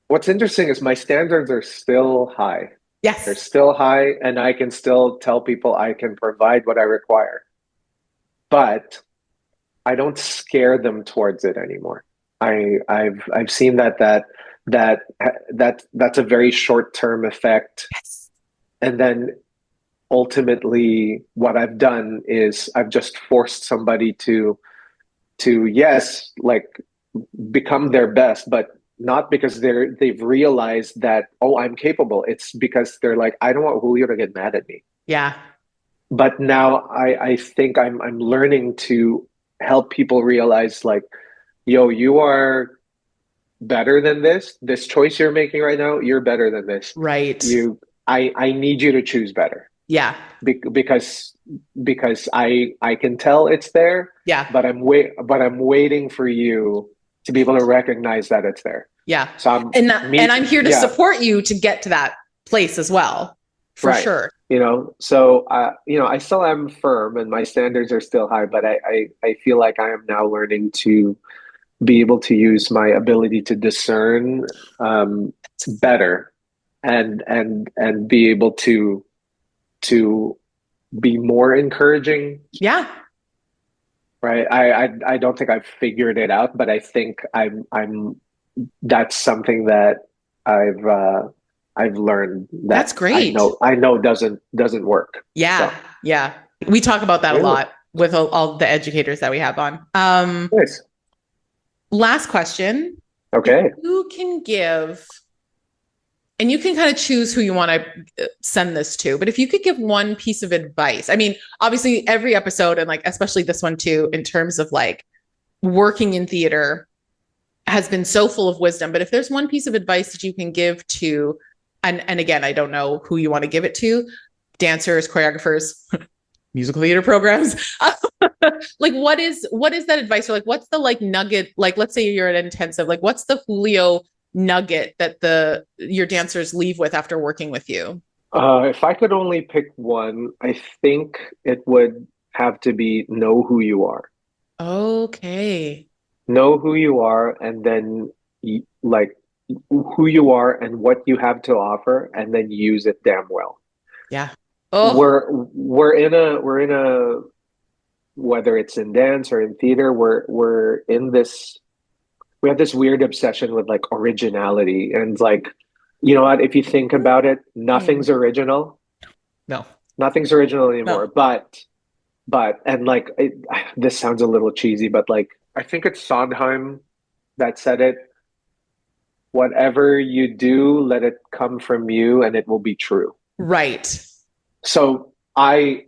what's interesting is my standards are still high. They're Yes. still high, and I can still tell people I can provide what I require, but I don't scare them towards it anymore. I've seen that that's a very short term effect, Yes. and then ultimately what I've done is I've just forced somebody to yes like become their best, but not because they've realized that I'm capable. It's because they're like I don't want Julio to get mad at me. Yeah. But now I think I'm learning to help people realize like, yo, you are better than this. This choice you're making right now, you're better than this. Right. I need you to choose better Yeah. because I can tell it's there, Yeah. but I'm waiting for you to be able to recognize that it's there. Yeah. So I'm And me, I'm here to yeah, support you to get to that place as well, for right. sure. So I still am firm and my standards are still high, but I feel like I am now learning to be able to use my ability to discern better and be able to be more encouraging. Yeah. Right. I don't think I've figured it out, but I think I'm that's something that I've learned that That's great. I know doesn't work. Yeah. So Yeah. We talk about that a yeah, lot with all the educators that we have on. nice. Last question. If Okay. you can give, and you can kind of choose who you want to send this to, but if you could give one piece of advice, I mean, obviously every episode, and like especially this one too, in terms of like working in theater has been so full of wisdom. But if there's one piece of advice that you can give to, and again, I don't know who you want to give it to, dancers, choreographers, musical theater programs. Like what is that advice? Or like what's the like nugget? Like let's say you're at intensive, like what's the Julio nugget that your dancers leave with after working with you? If I could only pick one, I think it would have to be know who you are. Okay. Know who you are, and then like who you are and what you have to offer, and then use it damn well. Yeah. Oh, We're in a whether it's in dance or in theater, we're in this we have this weird obsession with like originality, and like you know what, if you think about it, no. nothing's original No. anymore, but and like this sounds a little cheesy, but like I think it's Sondheim that said it, whatever you do, let it come from you and it will be true. Right. So I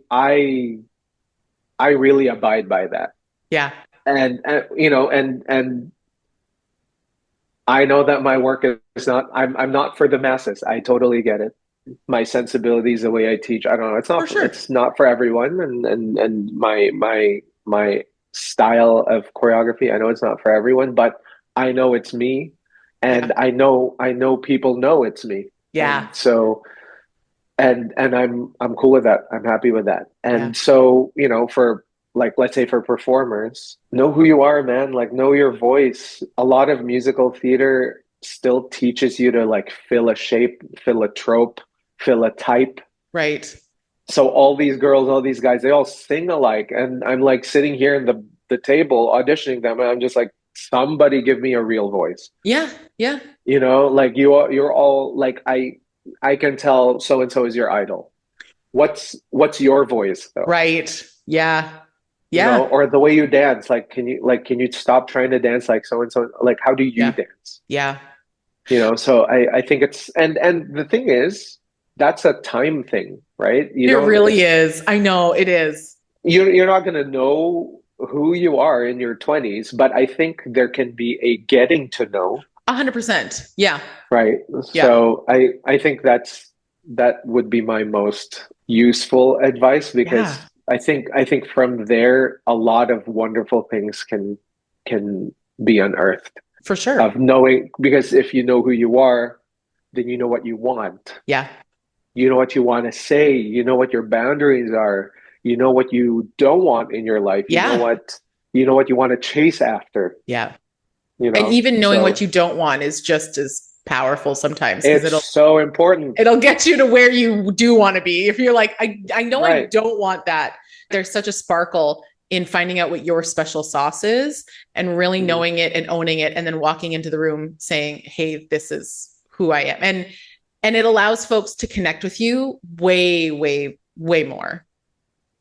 really abide by that. Yeah. And you know, and I know that my work is not, I'm not for the masses. I totally get it. My sensibilities, the way I teach, I don't know. For sure. It's not for everyone, and my style of choreography, I know it's not for everyone, but I know it's me, Yeah. and I know people know it's me, and Yeah. so and I'm cool with that. I'm happy with that. Yeah. And so, you know, for like let's say for performers, know who you are, man. Like know your voice. A lot of musical theater still teaches you to like fill a shape, fill a trope, fill a type. Right. So all these girls, all these guys, they all sing alike. And I'm like sitting here in the table auditioning them, and I'm just like, somebody give me a real voice. Yeah. Yeah. You know, like you're all like I can tell so and so is your idol. What's your voice though? Right. Yeah. You know, Yeah. or the way you dance. Like can you stop trying to dance like so and so? Like how do you Yeah. dance? Yeah. You know, so I think it's and the thing is that's a time thing, right? You It don't really it's is. I know it is. you're not gonna know who you are in your 20s, but I think there can be a getting to know. 100%. Yeah. Right. Yeah. So I think that would be my most useful advice because Yeah. I think from there a lot of wonderful things can be unearthed For sure. of knowing because if you know who you are, then you know what you want. Yeah. You know what you want to say, you know what your boundaries are, you know what you don't want in your life, Yeah. you know what you want to chase after, Yeah. you And know. even knowing what So you don't want is just as powerful sometimes because it's so important. it'll get you to where you do want to be. If you're like, I know I Right. don't want that. There's such a sparkle in finding out what your special sauce is and really Mhm. knowing it and owning it and then walking into the room saying, hey, this is who I am. And it allows folks to connect with you way, way, way more.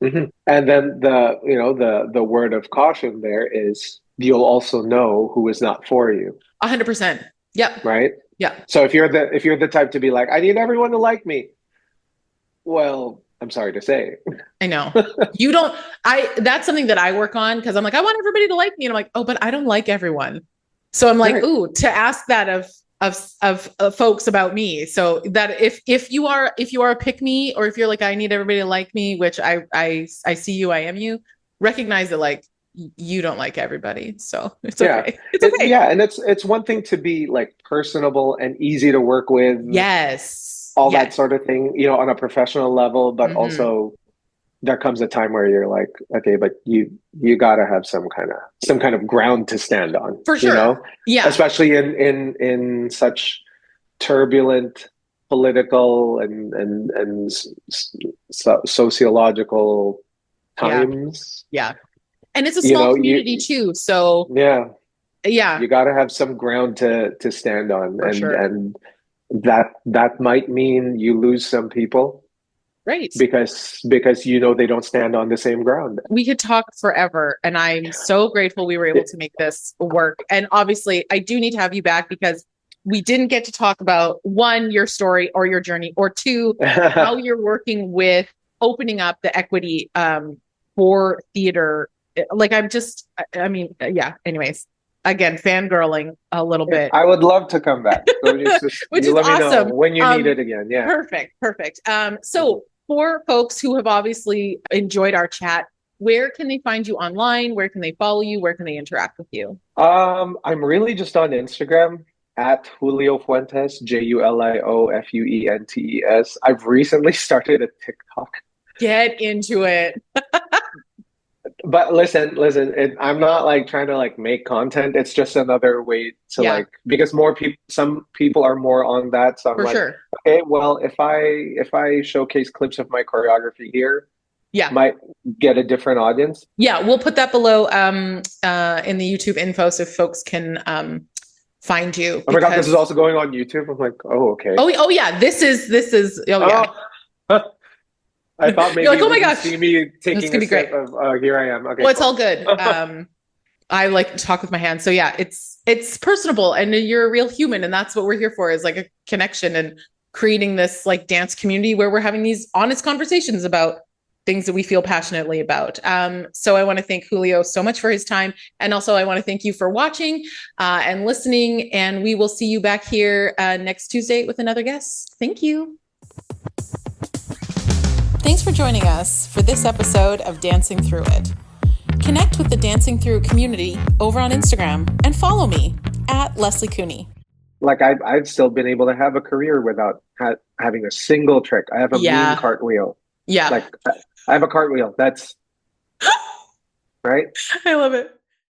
Mhm. And then you know, the word of caution there is you'll also know who is not for you, 100%. Yep. right? Yep. So if you're the type to be like, I need everyone to like me, well, I'm sorry to say. I know. You don't, that's something that I work on because I'm like, I want everybody to like me. And I'm like, oh, but I don't like everyone. So I'm like, Right. ooh, to ask that of folks about me. So that if you are a pick me, or if you're like, I need everybody to like me, which I see you, I am you, recognize that like you don't like everybody. So it's Yeah. okay. It's okay. Yeah, and it's one thing to be like personable and easy to work with, Yes. all that Yes. sort of thing, you know, on a professional level, but Mm-hmm. also there comes a time where you're like, okay, but you got to have some kind of ground to stand on, For you sure. know, Yeah. especially in such turbulent political and sociological Yeah. times. Yeah. And it's a You small know, community too. So yeah, yeah, you got to have some ground to stand on, for sure. and that might mean you lose some people Right. because you know they don't stand on the same ground. We could talk forever. And I'm so grateful we were able to make this work. And obviously, I do need to have you back because we didn't get to talk about one, your story or your journey, or two, how you're working with opening up the equity for theater. Like, I mean, yeah, anyways, again, fangirling a little bit, I would love to come back. So just which you is let me know awesome. when you need it again. Yeah. Perfect. Perfect. Mhm. So for folks who have obviously enjoyed our chat, where can they find you online? Where can they follow you? Where can they interact with you? I'm really just on Instagram at Julio Fuentes, JuliofUentes. I've recently started a TikTok. Get into it. But listen, I'm not like trying to like make content. It's just another way to Yeah, like because some people are more on that. So I'm for like, sure. okay, well, if I showcase clips of my choreography here, Yeah. might get a different audience. Yeah. We'll put that below in the YouTube info so folks can find you Oh my God, this is because also going on YouTube. I'm like, oh, okay. oh yeah, this is oh yeah. Oh, I thought You're maybe like, you oh my wouldn't gosh, see me it's taking a gonna be great. sip of, here I am. Okay, Well, it's cool. all good. I like to talk with my hands. So yeah, it's personable and you're a real human and that's what we're here for is like a connection and creating this like dance community where we're having these honest conversations about things that we feel passionately about. So I want to thank Julio so much for his time. And also I want to thank you for watching and listening. And we will see you back here next Tuesday with another guest. Thank you. Thanks for joining us for this episode of Dancing Through It. Connect with the Dancing Through It community over on Instagram and follow me at lesliekuny. Like I've still been able to have a career without having a single trick. I have a mean cartwheel. Yeah. Like I have a cartwheel. That's right. I love it.